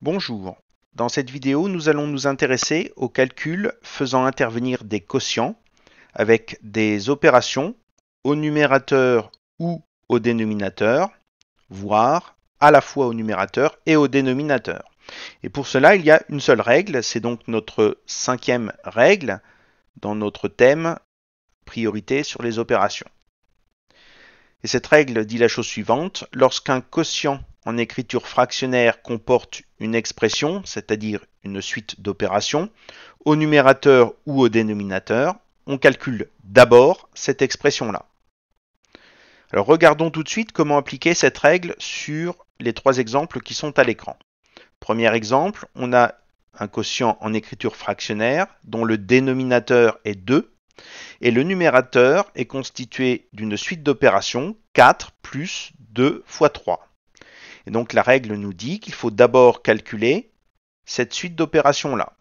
Bonjour. Dans cette vidéo, nous allons nous intéresser aux calculs faisant intervenir des quotients avec des opérations au numérateur ou au dénominateur, voire à la fois au numérateur et au dénominateur. Et pour cela, il y a une seule règle, c'est donc notre cinquième règle dans notre thème priorité sur les opérations. Et cette règle dit la chose suivante: lorsqu'un quotient en écriture fractionnaire comporte une expression, c'est-à-dire une suite d'opérations, au numérateur ou au dénominateur, on calcule d'abord cette expression-là. Alors regardons tout de suite comment appliquer cette règle sur les trois exemples qui sont à l'écran. Premier exemple, on a un quotient en écriture fractionnaire dont le dénominateur est 2 et le numérateur est constitué d'une suite d'opérations 4 plus 2 fois 3. Et donc la règle nous dit qu'il faut d'abord calculer cette suite d'opérations-là.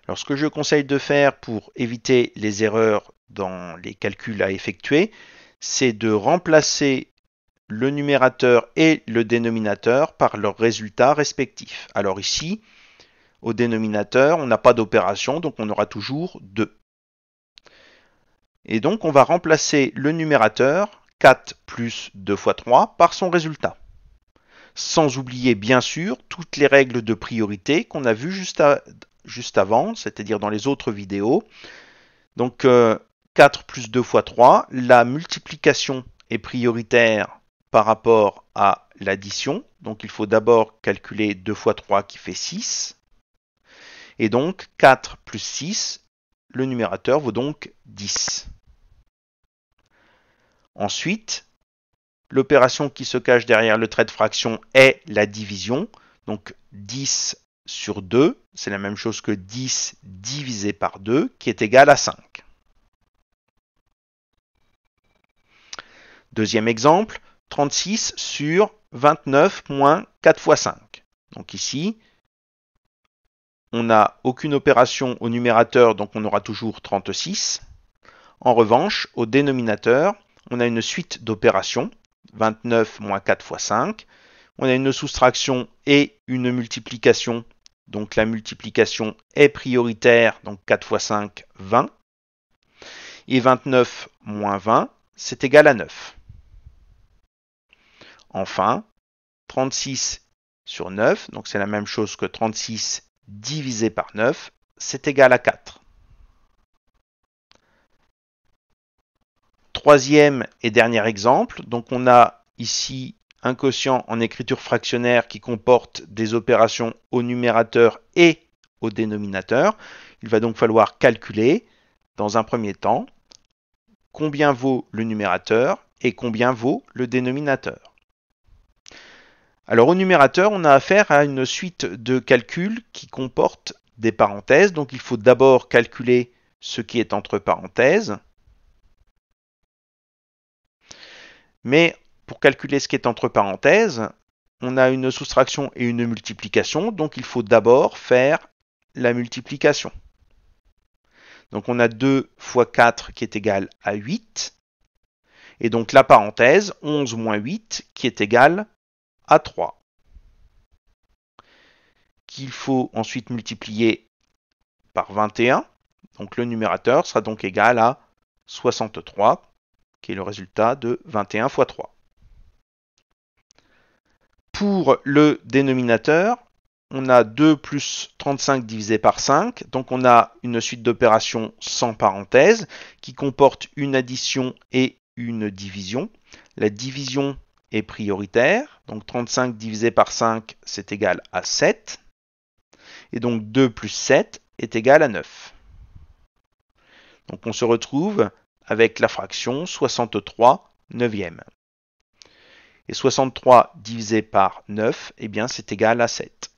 Alors ce que je conseille de faire pour éviter les erreurs dans les calculs à effectuer, c'est de remplacer le numérateur et le dénominateur par leurs résultats respectifs. Alors ici, au dénominateur, on n'a pas d'opération, donc on aura toujours 2. Et donc on va remplacer le numérateur 4 plus 2 fois 3 par son résultat. Sans oublier bien sûr toutes les règles de priorité qu'on a vues juste avant, c'est-à-dire dans les autres vidéos. Donc 4 plus 2 fois 3, la multiplication est prioritaire par rapport à l'addition. Donc il faut d'abord calculer 2 fois 3 qui fait 6. Et donc 4 plus 6, le numérateur vaut donc 10. Ensuite, l'opération qui se cache derrière le trait de fraction est la division. Donc 10 sur 2, c'est la même chose que 10 divisé par 2, qui est égal à 5. Deuxième exemple, 36 sur 29 moins 4 fois 5. Donc ici, on n'a aucune opération au numérateur, donc on aura toujours 36. En revanche, au dénominateur, on a une suite d'opérations, 29 moins 4 fois 5. On a une soustraction et une multiplication. Donc la multiplication est prioritaire, donc 4 fois 5, 20. Et 29 moins 20, c'est égal à 9. Enfin, 36 sur 9, donc c'est la même chose que 36 divisé par 9, c'est égal à 4. Troisième et dernier exemple, donc on a ici un quotient en écriture fractionnaire qui comporte des opérations au numérateur et au dénominateur. Il va donc falloir calculer, dans un premier temps, combien vaut le numérateur et combien vaut le dénominateur. Alors au numérateur, on a affaire à une suite de calculs qui comporte des parenthèses. Donc il faut d'abord calculer ce qui est entre parenthèses. Mais pour calculer ce qui est entre parenthèses, on a une soustraction et une multiplication, donc il faut d'abord faire la multiplication. Donc on a 2 fois 4 qui est égal à 8, et donc la parenthèse 11 moins 8 qui est égal à 3, qu'il faut ensuite multiplier par 21, donc le numérateur sera donc égal à 63, qui est le résultat de 21 fois 3. Pour le dénominateur, on a 2 plus 35 divisé par 5, donc on a une suite d'opérations sans parenthèse qui comporte une addition et une division. La division est prioritaire, donc 35 divisé par 5, c'est égal à 7. Et donc 2 plus 7 est égal à 9. Donc on se retrouve avec la fraction 63 neuvième. Et 63 divisé par 9, eh bien c'est égal à 7.